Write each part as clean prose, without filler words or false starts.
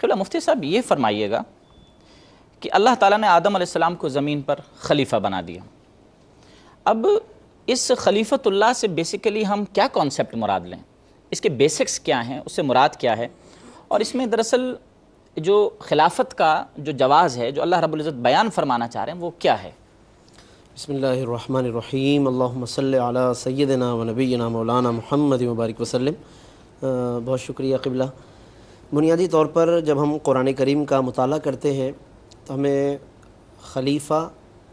قبلہ مفتی صاحب یہ فرمائیے گا کہ اللہ تعالیٰ نے آدم علیہ السلام کو زمین پر خلیفہ بنا دیا. اب اس خلیفۃ اللہ سے بیسیکلی ہم کیا کانسیپٹ مراد لیں؟ اس کے بیسکس کیا ہیں؟ اس سے مراد کیا ہے؟ اور اس میں دراصل جو خلافت کا جو جواز ہے جو اللہ رب العزت بیان فرمانا چاہ رہے ہیں وہ کیا ہے؟ بسم اللہ الرحمن الرحیم. اللہم صلی علی سیدنا و نبینا مولانا محمد مبارک وسلم. بہت شکریہ قبلہ. بنیادی طور پر جب ہم قرآن کریم کا مطالعہ کرتے ہیں تو ہمیں خلیفہ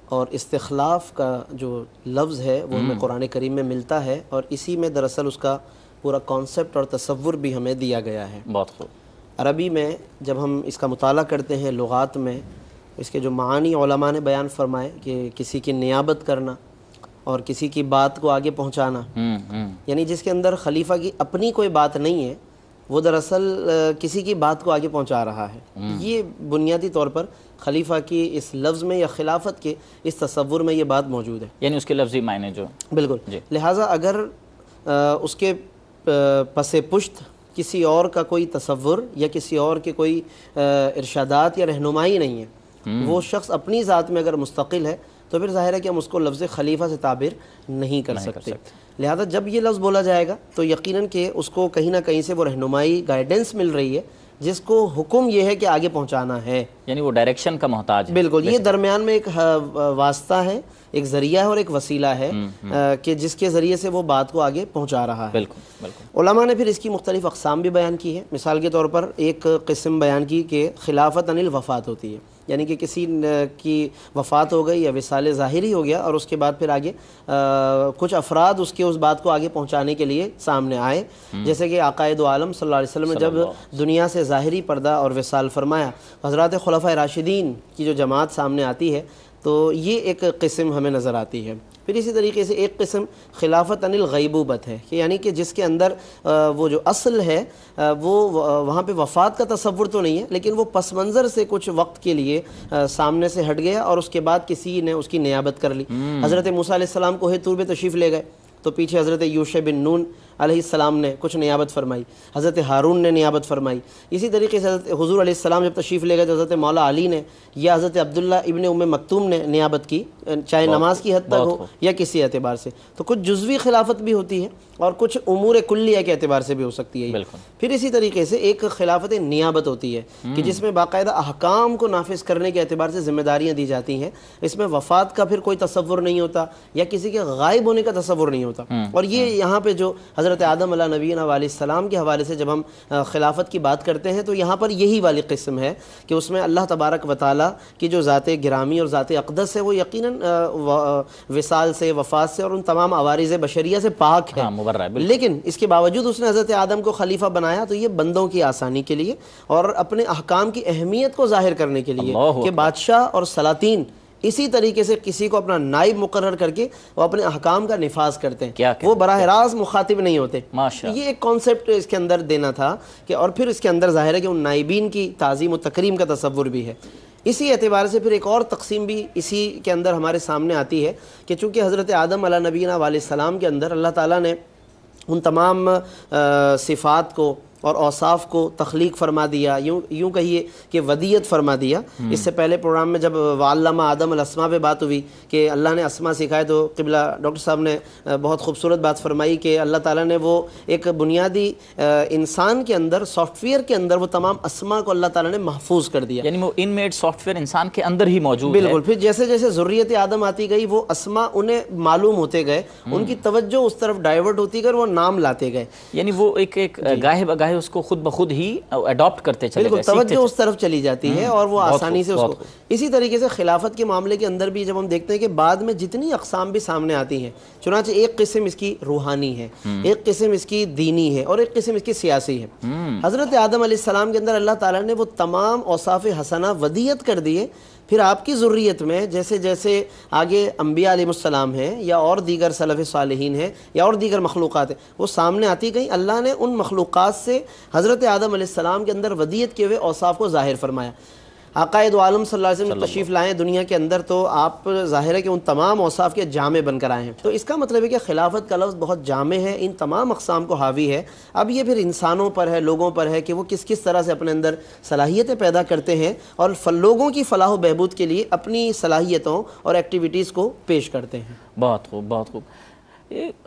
اور استخلاف کا جو لفظ ہے وہ ہمیں قرآن کریم میں ملتا ہے، اور اسی میں دراصل اس کا پورا کانسیپٹ اور تصور بھی ہمیں دیا گیا ہے. بہت خوب. عربی میں جب ہم اس کا مطالعہ کرتے ہیں لغات میں، اس کے جو معانی علماء نے بیان فرمائے کہ کسی کی نیابت کرنا اور کسی کی بات کو آگے پہنچانا، یعنی جس کے اندر خلیفہ کی اپنی کوئی بات نہیں ہے وہ دراصل کسی کی بات کو آگے پہنچا رہا ہے. یہ بنیادی طور پر خلیفہ کی اس لفظ میں یا خلافت کے اس تصور میں یہ بات موجود ہے، یعنی اس کے لفظی معنی جو بالکل. لہٰذا اگر اس کے پس پشت کسی اور کا کوئی تصور یا کسی اور کے کوئی ارشادات یا رہنمائی نہیں ہے، وہ شخص اپنی ذات میں اگر مستقل ہے تو پھر ظاہر ہے کہ ہم اس کو لفظ خلیفہ سے تعبیر نہیں کر سکتے. لہذا جب یہ لفظ بولا جائے گا تو یقیناً کہ اس کو کہیں نہ کہیں سے وہ رہنمائی گائیڈنس مل رہی ہے جس کو حکم یہ ہے کہ آگے پہنچانا ہے، یعنی وہ ڈائریکشن کا محتاج ہے. بالکل. یہ درمیان میں ایک واسطہ ہے، ایک ذریعہ ہے اور ایک وسیلہ ہے کہ جس کے ذریعے سے وہ بات کو آگے پہنچا رہا ہے. بالکل بالکل. علماء نے پھر اس کی مختلف اقسام بھی بیان کی ہے. مثال کے طور پر ایک قسم بیان کی کہ خلافت عن الوفات ہوتی ہے، یعنی کہ کسی کی وفات ہو گئی یا وصال ظاہری ہو گیا اور اس کے بعد پھر آگے کچھ افراد اس بات کو آگے پہنچانے کے لیے سامنے آئے، جیسے کہ آقائے دو عالم صلی اللہ علیہ وسلم نے جب دنیا سے ظاہری پردہ اور وصال فرمایا، حضرات خلفائے راشدین کی جو جماعت سامنے آتی ہے تو یہ ایک قسم ہمیں نظر آتی ہے. پھر اسی طریقے سے ایک قسم خلافت عن الغیبوبت ہے کہ یعنی کہ جس کے اندر وہ جو اصل ہے وہ وہاں پہ وفات کا تصور تو نہیں ہے، لیکن وہ پس منظر سے کچھ وقت کے لیے سامنے سے ہٹ گیا اور اس کے بعد کسی نے اس کی نیابت کر لی. حضرت موسیٰ علیہ السلام کوہ طور پہ تشریف لے گئے تو پیچھے حضرت یوشع بن نون علیہ السلام نے کچھ نیابت فرمائی، حضرت ہارون نے نیابت فرمائی. اسی طریقے سے حضرت حضور علیہ السلام جب تشریف لے گئے تو حضرت مولا علی نے یا حضرت عبداللہ ابن ام مکتوم نے نیابت کی، چاہے نماز کی حد تک ہو یا کسی اعتبار سے. تو کچھ جزوی خلافت بھی ہوتی ہے اور کچھ امور کلیہ کے اعتبار سے بھی ہو سکتی ہے. پھر اسی طریقے سے ایک خلافت نیابت ہوتی ہے کہ جس میں باقاعدہ احکام کو نافذ کرنے کے اعتبار سے ذمہ داریاں دی جاتی ہیں. اس میں وفات کا پھر کوئی تصور نہیں ہوتا یا کسی کے غائب ہونے کا تصور نہیں ہوتا. اور یہ یہاں پہ جو حضرت آدم علیہ نبینا علیہ السلام کے حوالے سے جب ہم خلافت کی بات کرتے ہیں تو یہاں پر یہی والی قسم ہے کہ اس میں اللہ تبارک و تعالیٰ کی جو ذات گرامی اور ذات اقدس ہے وہ یقیناً وصال سے، وفات سے اور ان تمام عوارض بشریہ سے پاک ہے. لیکن اس کے باوجود اس نے حضرت آدم کو خلیفہ بنایا تو یہ بندوں کی آسانی کے لیے اور اپنے احکام کی اہمیت کو ظاہر کرنے کے لیے کہ بادشاہ اور سلاطین اسی طریقے سے کسی کو اپنا نائب مقرر کر کے وہ اپنے احکام کا نفاذ کرتے ہیں، وہ براہ راست مخاطب نہیں ہوتے. یہ ایک کانسیپٹ اس کے اندر دینا تھا کہ اور پھر اس کے اندر ظاہر ہے کہ ان نائبین کی تعظیم و تکریم کا تصور بھی ہے. اسی اعتبار سے پھر ایک اور تقسیم بھی اسی کے اندر ہمارے سامنے آتی ہے کہ چونکہ حضرت آدم علیہ نبینا علیہ السلام کے اندر اللہ تعالیٰ نے ان تمام صفات کو اور اوصاف کو تخلیق فرما دیا، یوں کہیے کہ ودیت فرما دیا. اس سے پہلے پروگرام میں جب وعلم آدم الاسماء پہ بات ہوئی کہ اللہ نے اسماء سکھائے تو قبلہ ڈاکٹر صاحب نے بہت خوبصورت بات فرمائی کہ اللہ تعالیٰ نے وہ ایک بنیادی انسان کے اندر سافٹ ویئر کے اندر وہ تمام اسماء کو اللہ تعالیٰ نے محفوظ کر دیا، یعنی وہ ان میڈ سافٹ ویئر انسان کے اندر ہی موجود ہے. بالکل. پھر جیسے جیسے ذریت آدم آتی گئی وہ اسماء انہیں معلوم ہوتے گئے، ان کی توجہ اس طرف ڈائیورٹ ہوتی گئی اور وہ نام لاتے گئے، یعنی وہ ایک گاہے بگاہے اس کو خود بخود ہی اڈاپٹ کرتے چلے گئے، توجہ اس طرف چلی جاتی ہے اور وہ آسانی سے اس کو. اسی طریقے سے خلافت کے معاملے کے اندر بھی جب ہم دیکھتے ہیں کہ بعد میں جتنی اقسام بھی سامنے آتی ہیں، چنانچہ ایک قسم اس کی روحانی ہے، ایک قسم اس کی دینی ہے اور ایک قسم اس کی سیاسی ہے. حضرت آدم علیہ السلام کے اندر اللہ تعالیٰ نے وہ تمام اوصاف حسنہ ودیت کر دیے. پھر آپ کی ذریت میں جیسے جیسے آگے انبیاء علیہ السلام ہیں یا اور دیگر سلف صالحین ہیں یا اور دیگر مخلوقات ہیں وہ سامنے آتی گئیں، اللہ نے ان مخلوقات سے حضرت آدم علیہ السلام کے اندر ودیت کیے ہوئے اوصاف کو ظاہر فرمایا. عقائد عالم صلی اللہ علیہ وسلم تشریف لائیں دنیا کے اندر تو آپ ظاہر ہے کہ ان تمام اوصاف کے جامع بن کر آئے ہیں. تو اس کا مطلب ہے کہ خلافت کا لفظ بہت جامع ہے، ان تمام اقسام کو حاوی ہے. اب یہ پھر انسانوں پر ہے، لوگوں پر ہے کہ وہ کس کس طرح سے اپنے اندر صلاحیتیں پیدا کرتے ہیں اور لوگوں کی فلاح و بہبود کے لیے اپنی صلاحیتوں اور ایکٹیویٹیز کو پیش کرتے ہیں. بہت خوب، بہت خوب.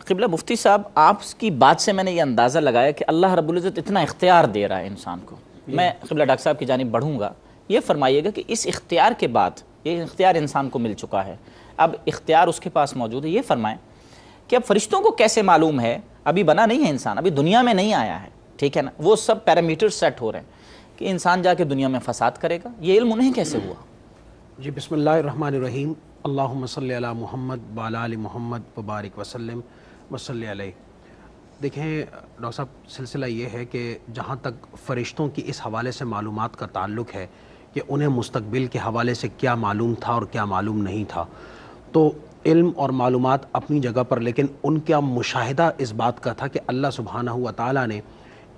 قبلہ مفتی صاحب، آپ کی بات سے میں نے یہ اندازہ لگایا کہ اللہ رب العزت اتنا اختیار دے رہا ہے انسان کو. میں قبلہ ڈاکٹر صاحب کی جانب بڑھوں گا. یہ فرمائیے گا کہ اس اختیار کے بعد، یہ اختیار انسان کو مل چکا ہے، اب اختیار اس کے پاس موجود ہے، یہ فرمائیں کہ اب فرشتوں کو کیسے معلوم ہے، ابھی بنا نہیں ہے انسان، ابھی دنیا میں نہیں آیا ہے، ٹھیک ہے نا، وہ سب پیرامیٹر سیٹ ہو رہے ہیں کہ انسان جا کے دنیا میں فساد کرے گا، یہ علم انہیں کیسے ہوا؟ جی بسم اللہ الرحمن الرحیم. اللہم صلی علی محمد وعلی آل محمد وبارک وسلم وصلی علیہ. دیکھیں ڈاکٹر صاحب، سلسلہ یہ ہے کہ جہاں تک فرشتوں کی اس حوالے سے معلومات کا تعلق ہے کہ انہیں مستقبل کے حوالے سے کیا معلوم تھا اور کیا معلوم نہیں تھا، تو علم اور معلومات اپنی جگہ پر، لیکن ان کا مشاہدہ اس بات کا تھا کہ اللہ سبحانہ و تعالیٰ نے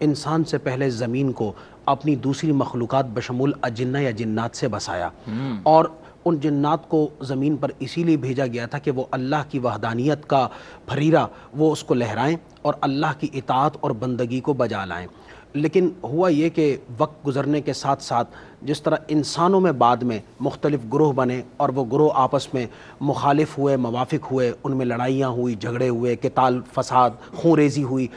انسان سے پہلے زمین کو اپنی دوسری مخلوقات بشمول اجنہ یا جنات سے بسایا، اور ان جنات کو زمین پر اسی لیے بھیجا گیا تھا کہ وہ اللہ کی وحدانیت کا پھریرہ وہ اس کو لہرائیں اور اللہ کی اطاعت اور بندگی کو بجا لائیں. لیکن ہوا یہ کہ وقت گزرنے کے ساتھ ساتھ جس طرح انسانوں میں بعد میں مختلف گروہ بنے اور وہ گروہ آپس میں مخالف ہوئے، موافق ہوئے، ان میں لڑائیاں ہوئی، جھگڑے ہوئے، قتال، فساد، خون ریزی ہوئی،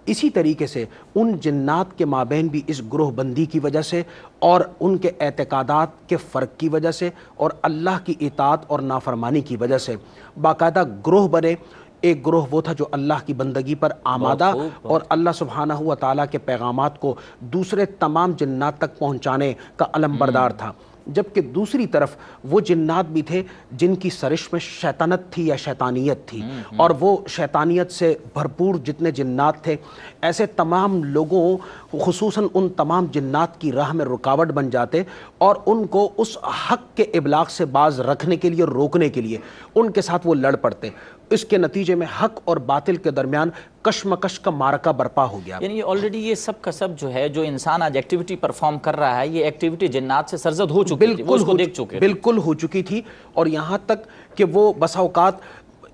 اسی طریقے سے ان جنات کے مابین بھی اس گروہ بندی کی وجہ سے اور ان کے اعتقادات کے فرق کی وجہ سے اور اللہ کی اطاعت اور نافرمانی کی وجہ سے باقاعدہ گروہ بنے. ایک گروہ وہ تھا جو اللہ کی بندگی پر آمادہ اور اللہ سبحانہ و تعالیٰ کے پیغامات کو دوسرے تمام جنات تک پہنچانے کا علم بردار تھا، جبکہ دوسری طرف وہ جنات بھی تھے جن کی سرش میں شیطنت تھی یا شیطانیت تھی، اور وہ شیطانیت سے بھرپور جتنے جنات تھے، ایسے تمام لوگوں خصوصاً ان تمام جنات کی راہ میں رکاوٹ بن جاتے اور ان کو اس حق کے ابلاغ سے باز رکھنے کے لیے، روکنے کے لیے ان کے ساتھ وہ لڑ پڑتے. اس کے نتیجے میں حق اور باطل کے درمیان کشمکش کا معرکہ برپا ہو گیا. یعنی آلریڈی یہ سب کا سب جو ہے، جو انسان آج ایکٹیویٹی پرفارم کر رہا ہے، یہ ایکٹیویٹی جنات سے سرزد ہو چکی تھی، وہ اس کو دیکھ چکے، بالکل ہو چکی تھی. اور یہاں تک کہ وہ بسا اوقات،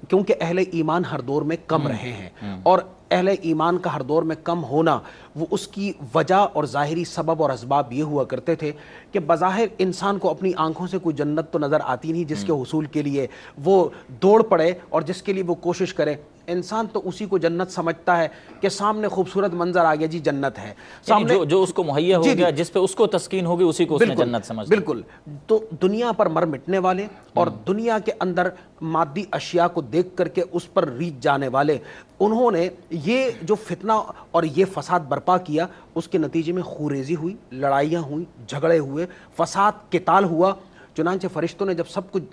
کیونکہ اہل ایمان ہر دور میں کم رہے ہیں، اور اہل ایمان کا ہر دور میں کم ہونا وہ اس کی وجہ اور ظاہری سبب اور اسباب یہ ہوا کرتے تھے کہ بظاہر انسان کو اپنی آنکھوں سے کوئی جنت تو نظر آتی نہیں جس کے حصول کے لیے وہ دوڑ پڑے اور جس کے لیے وہ کوشش کرے. انسان تو اسی کو جنت سمجھتا ہے کہ سامنے خوبصورت منظر آ گیا، جی جنت ہے سامنے، جو اس کو مہیا ہو گیا، جس پہ اس کو تسکین ہوگی، اسی کو اس نے جنت سمجھ. بالکل. تو دنیا پر مر مٹنے والے اور دنیا کے اندر مادی اشیاء کو دیکھ کر کے اس پر ریچھ جانے والے، انہوں نے یہ جو فتنہ اور یہ فساد برپا کیا، اس کے نتیجے میں خوریزی ہوئی، لڑائیاں ہوئیں، جھگڑے ہوئے، فساد، قتال ہوا. چنانچہ فرشتوں نے جب سب کچھ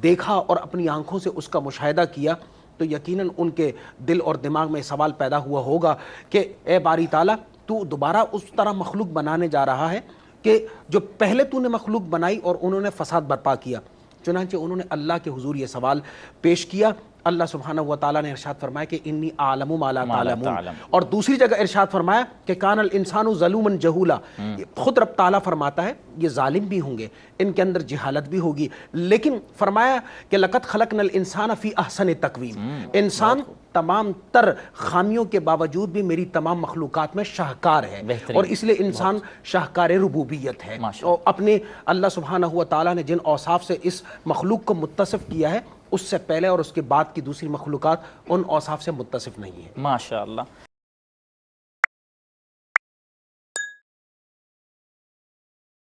دیکھا اور اپنی آنکھوں سے اس کا مشاہدہ کیا تو یقیناً ان کے دل اور دماغ میں سوال پیدا ہوا ہوگا کہ اے باری تعالیٰ، تو دوبارہ اس طرح مخلوق بنانے جا رہا ہے کہ جو پہلے تو نے مخلوق بنائی اور انہوں نے فساد برپا کیا. چنانچہ انہوں نے اللہ کے حضور یہ سوال پیش کیا. اللہ سبحانہ و تعالیٰ نے ارشاد فرمایا کہ انی اعلم ما لا تعلمون، اور دوسری جگہ ارشاد فرمایا کہ کان الانسان ظلوما جہولا. خود رب تعالیٰ فرماتا ہے یہ ظالم بھی ہوں گے، ان کے اندر جہالت بھی ہوگی، لیکن فرمایا کہ لقد خلقنا الانسان فی احسن تقویم. انسان تمام تر خامیوں کے باوجود بھی میری تمام مخلوقات میں شاہکار ہے، اور اس لیے انسان شاہکار ربوبیت ہے. اور اپنے اللہ سبحانہ و تعالیٰ نے جن اوصاف سے اس مخلوق کو متصف کیا ہے، اس سے پہلے اور اس کے بعد کی دوسری مخلوقات ان اوصاف سے متصف نہیں ہے. ماشاء اللہ.